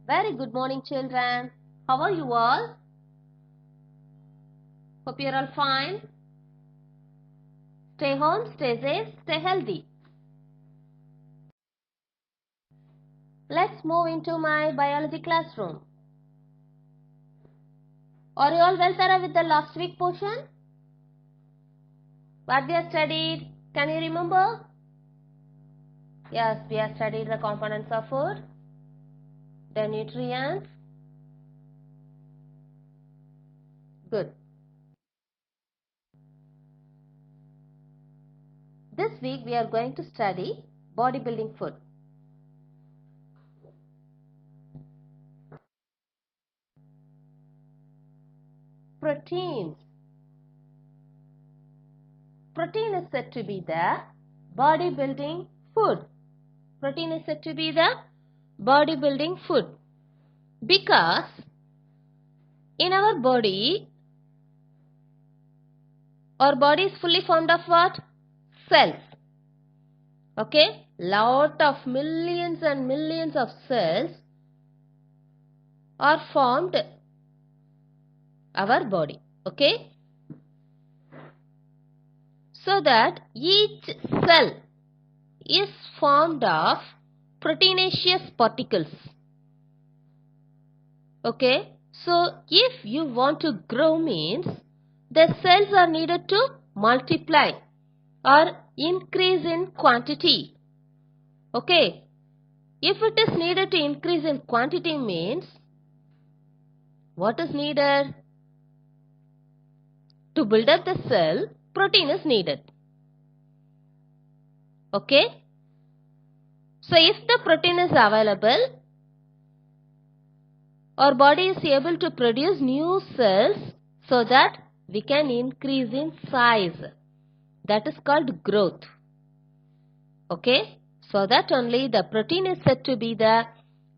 Very good morning, children. How are you all? Hope you're all fine. Stay home, stay safe, stay healthy. Let's move into my biology classroom. Are you all well thorough with the last week portion? What we have studied? Can you remember? Yes, we have studied the components of food, the nutrients. Good. This week we are going to study bodybuilding food. Proteins. Protein is said to be the bodybuilding food. Protein is said to be the bodybuilding food because in our body is fully formed of what? Cells. Okay, lot of millions and millions of cells are formed our body. Okay, so that each cell is formed of proteinaceous particles. Okay, so if you want to grow means the cells are needed to multiply or increase in quantity. Okay, if it is needed to increase in quantity means what is needed? To build up the cell, protein is needed. Okay, so if the protein is available, our body is able to produce new cells so that we can increase in size. That is called growth. Okay, so that only the protein is said to be the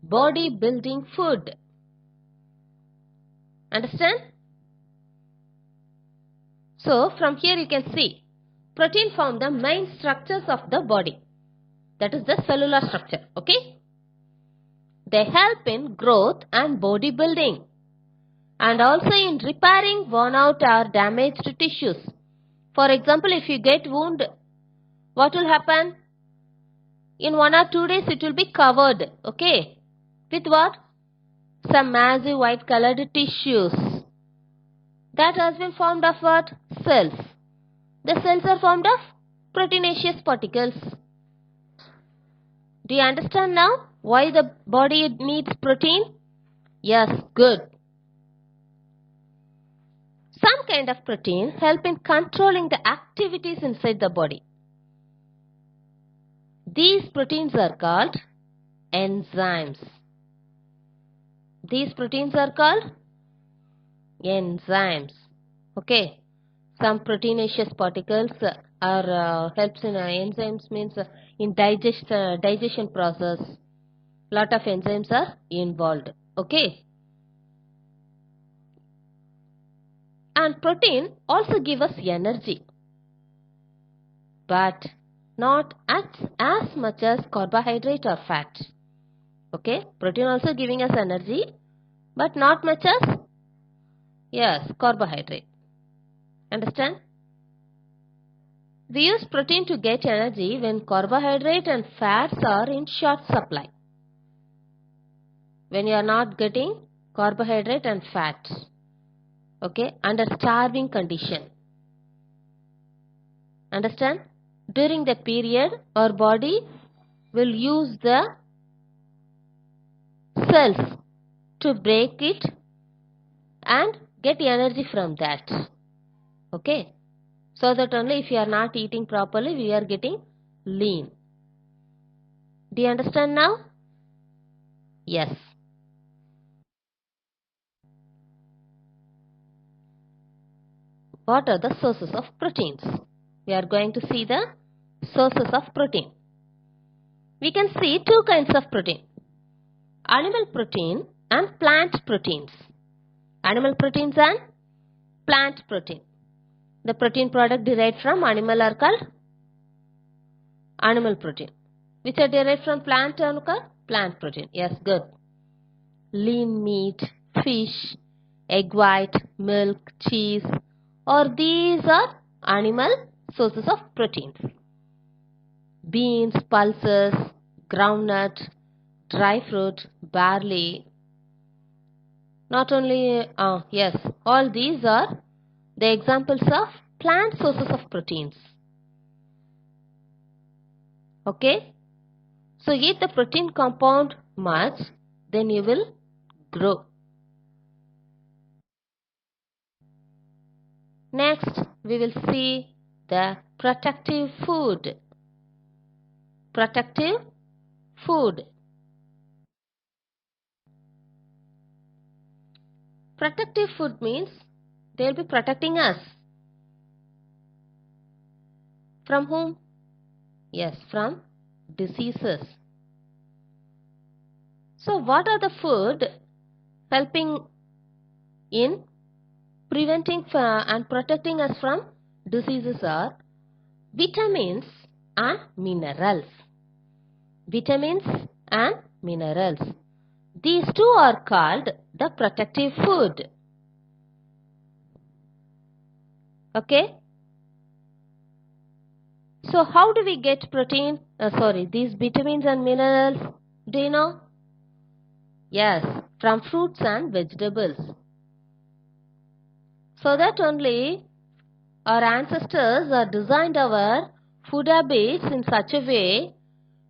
body building food. Understand? So from here you can see protein form the main structures of the body. That is the cellular structure. Okay, they help in growth and body building and also in repairing worn out or damaged tissues. For example, if you get wound, what will happen? In 1 or 2 days it will be covered. Okay, with what? Some massive white colored tissues. That has been formed of what? Cells. The cells are formed of proteinaceous particles. Do you understand now why the body needs protein? Yes, good. Some kind of protein help in controlling the activities inside the body. These proteins are called enzymes. These proteins are called enzymes. Okay, some proteinaceous particles are helps in enzymes means in digestion process. Lot of enzymes are involved. Okay, and protein also give us energy, but not as much as carbohydrate or fat. Okay, protein also giving us energy, but not much as, yes, carbohydrate. Understand? We use protein to get energy when carbohydrate and fats are in short supply. When you are not getting carbohydrate and fats, okay, under starving condition. Understand? During the period, our body will use the cells to break it and get energy from that. Okay, so that only if you are not eating properly, we are getting lean. Do you understand now? Yes. What are the sources of proteins? We are going to see the sources of protein. We can see two kinds of protein: animal protein and plant proteins. Animal proteins and plant protein. The protein product derived from animal are called animal protein. Which are derived from plant are called plant protein. Yes, good. lean meat, fish, egg white, milk, cheese, or these are animal sources of proteins. Beans, pulses, groundnut, dry fruit, barley. Not only, yes, all these are the examples of plant sources of proteins. Okay? So eat the protein compound much, then you will grow. Next, we will see the protective food. Protective food. Protective food means they will be protecting us. From whom? Yes, from diseases. So what are the food helping in preventing and protecting us from diseases are vitamins and minerals. Vitamins and minerals. These two are called the protective food. Okay? So how do we get protein? These vitamins and minerals. Do you know? Yes, from fruits and vegetables. So that only our ancestors are designed our food habits in such a way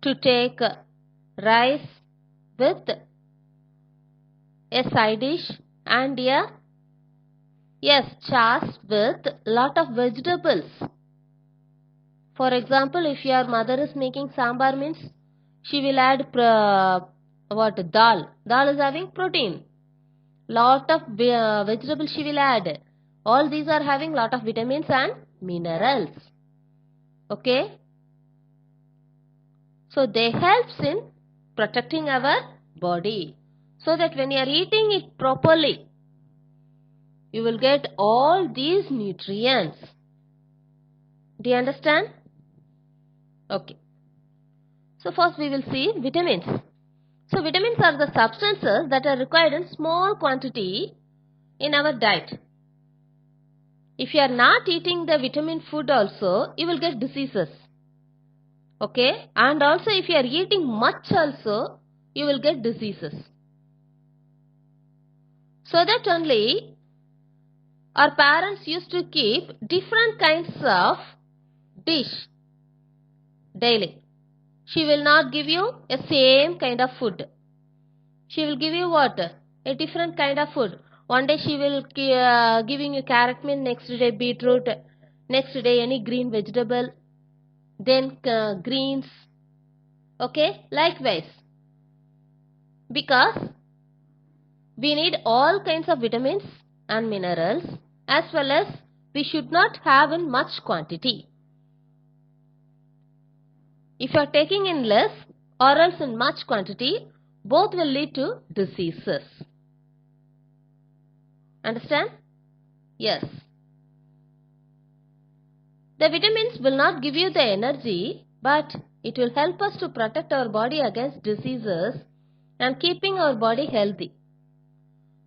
to take rice with a side dish and chas with lot of vegetables. For example, if your mother is making sambar means she will add dal. Dal is having protein. Lot of vegetables she will add. All these are having lot of vitamins and minerals. Okay? So they helps in protecting our body. So that when you are eating it properly, you will get all these nutrients. Do you understand? Okay. So first we will see vitamins. So vitamins are the substances that are required in small quantity in our diet. If you are not eating the vitamin food also, you will get diseases. Okay? And also if you are eating much also, you will get diseases. So that only our parents used to keep different kinds of dish daily. She will not give you a same kind of food. She will give you what? A different kind of food. One day she will giving you carrot meal, next day beetroot, next day any green vegetable, then greens. Okay? Likewise. Because we need all kinds of vitamins and minerals, as well as we should not have in much quantity. If you are taking in less or else in much quantity, both will lead to diseases. Understand? Yes. The vitamins will not give you the energy, but it will help us to protect our body against diseases and keeping our body healthy,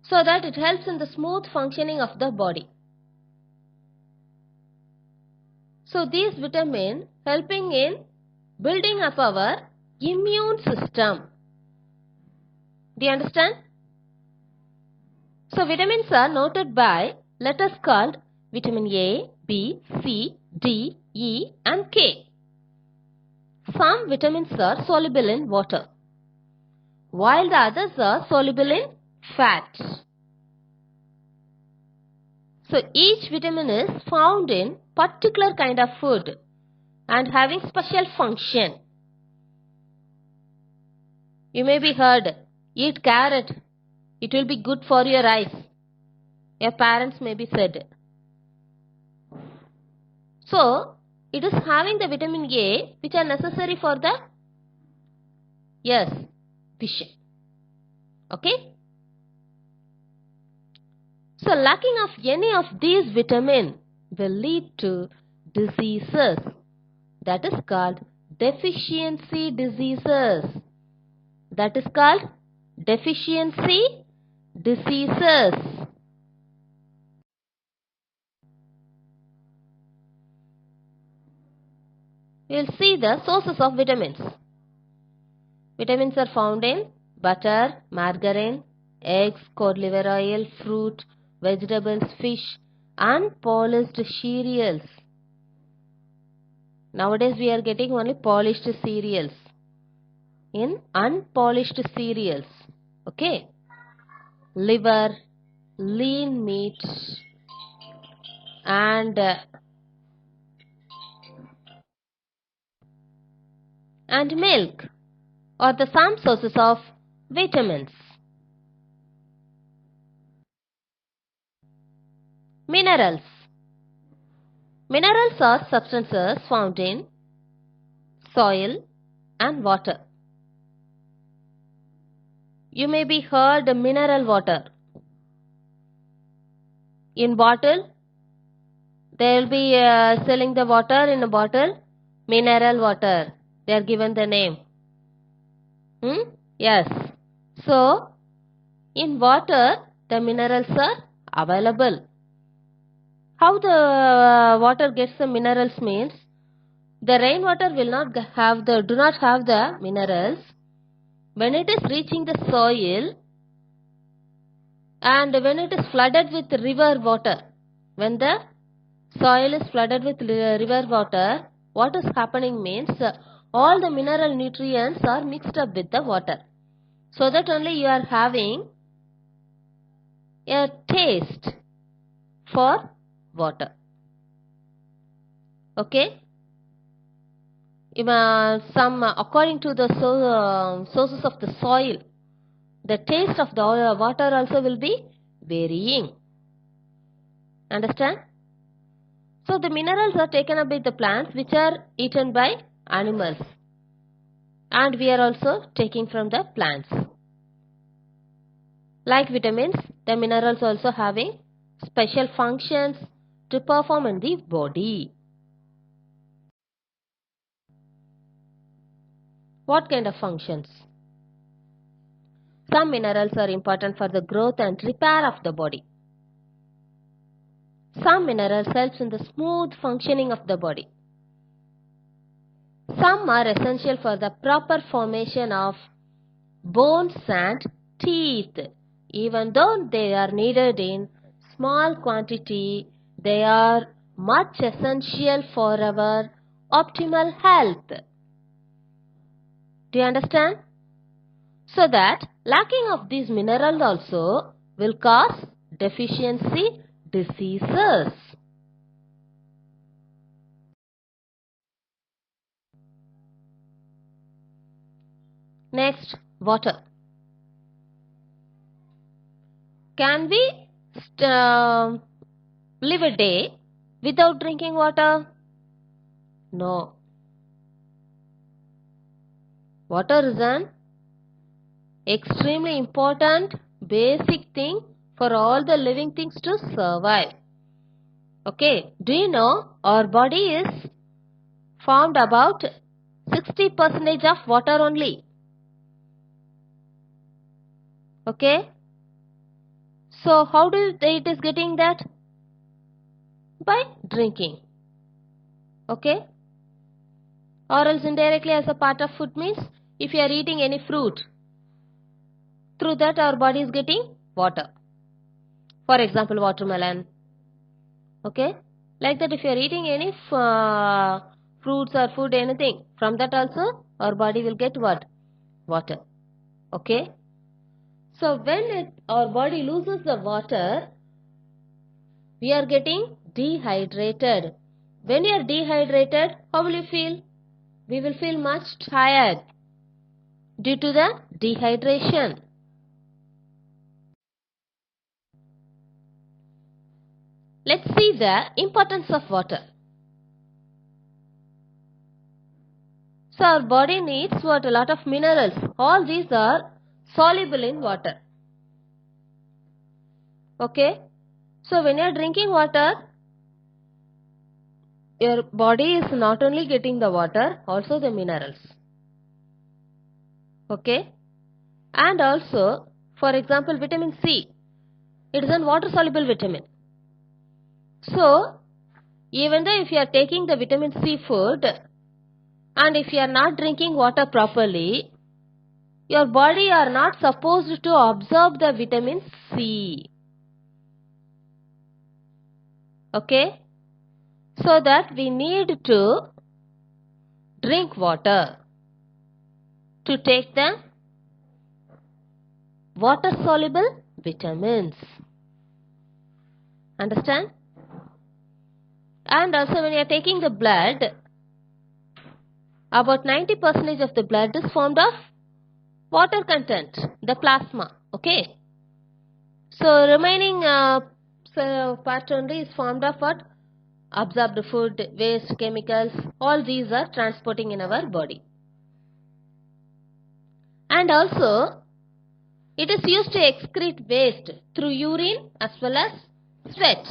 so that it helps in the smooth functioning of the body. So these vitamins helping in building up our immune system. Do you understand? So vitamins are noted by letters called vitamin A, B, C, D, E and K. Some vitamins are soluble in water, while the others are soluble in fats. So each vitamin is found in particular kind of food and having special function. You may be heard, eat carrot, it will be good for your eyes. Your parents may be said. So it is having the vitamin A which are necessary for the vision. Okay? So lacking of any of these vitamins will lead to diseases. That is called deficiency diseases. That is called deficiency diseases. We'll see the sources of vitamins. Vitamins are found in butter, margarine, eggs, cod liver oil, fruit, vegetables, fish, and polished cereals. Nowadays we are getting only polished cereals. In unpolished cereals, okay, liver, lean meat, and milk are the some sources of vitamins. Minerals. Minerals are substances found in soil and water. You may be heard mineral water. In bottle, they will be selling the water in a bottle, mineral water. They are given the name. Yes. So, in water, the minerals are available. How the water gets the minerals means, the rainwater will not do not have the minerals. When it is reaching the soil and when it is flooded with river water, when the soil is flooded with river water, what is happening means all the mineral nutrients are mixed up with the water. So that only you are having a taste for water. Okay? According to the sources of the soil, the taste of the water also will be varying. Understand? So the minerals are taken up by the plants which are eaten by animals, and we are also taking from the plants. Like vitamins, the minerals also having special functions to perform in the body. What kind of functions? Some minerals are important for the growth and repair of the body. Some minerals helps in the smooth functioning of the body. Some are essential for the proper formation of bones and teeth. Even though they are needed in small quantity, they are much essential for our optimal health. Do you understand? So that lacking of these minerals also will cause deficiency diseases. Next, water. Can we live a day without drinking water? No. Water is an extremely important basic thing for all the living things to survive. Okay, do you know our body is formed about 60% of water only. Okay, so how it is getting that? By drinking. Okay, or else indirectly as a part of food means if you are eating any fruit, through that our body is getting water. For example, watermelon. Okay, like that if you are eating any fruits or food, anything, from that also our body will get what? Water. Okay, so when our body loses the water, we are getting dehydrated. When you are dehydrated, how will you feel? We will feel much tired due to the dehydration. Let's see the importance of water. So our body needs what? A lot of minerals. All these are soluble in water. Okay. So when you are drinking water, your body is not only getting the water, also the minerals. Okay. And also, for example, vitamin C, it is a water soluble vitamin. So, even though if you are taking the vitamin C food and if you are not drinking water properly, your body are not supposed to absorb the vitamin C. Okay? So that we need to drink water to take the water soluble vitamins. Understand? And also when you are taking the blood, about 90% of the blood is formed of water content, the plasma. Okay? So remaining part only is formed of what? Absorbed food, waste, chemicals, all these are transporting in our body. And also, it is used to excrete waste through urine as well as sweat.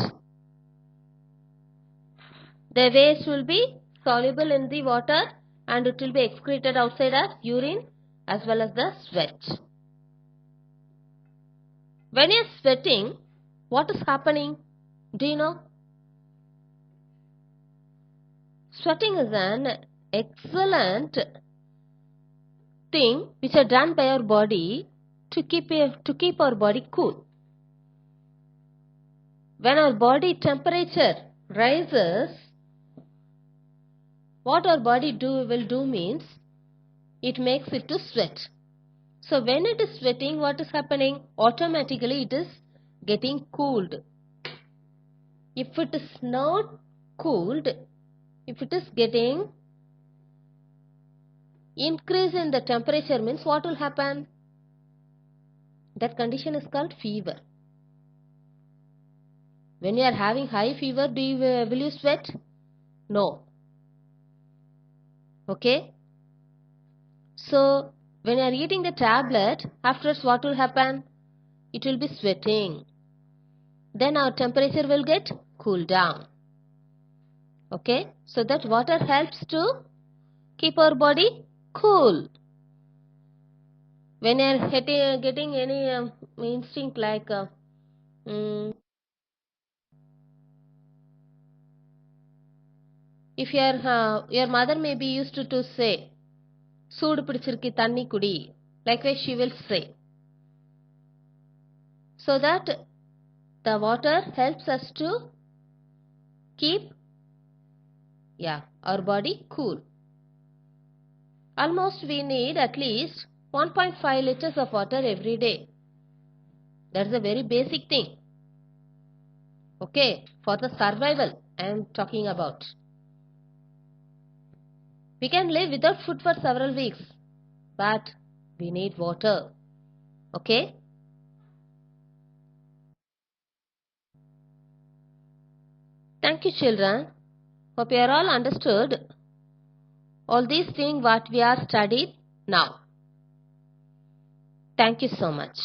The waste will be soluble in the water and it will be excreted outside as urine as well as the sweat. When you are sweating, what is happening? Do you know? Sweating is an excellent thing which are done by our body to keep our body cool. When our body temperature rises, what our body will do means it makes it to sweat. So when it is sweating, what is happening? Automatically it is getting cooled. If it is not cooled, if it is getting increase in the temperature means what will happen? That condition is called fever. When you are having high fever, will you sweat? No. Okay? So, when you are eating the tablet, afterwards what will happen? It will be sweating. Then our temperature will get cooled down. Okay? So that water helps to keep our body cool. When you are getting any instinct like if your mother may be used to say, "Soodu pidichirukku thanni kudi," likewise she will say. So that the water helps us to keep our body cool. Almost we need at least 1.5 liters of water every day. That's a very basic thing. Okay, for the survival I am talking about. We can live without food for several weeks, but we need water. Okay? Thank you, children. Hope you are all understood all these things what we are studied now. Thank you so much.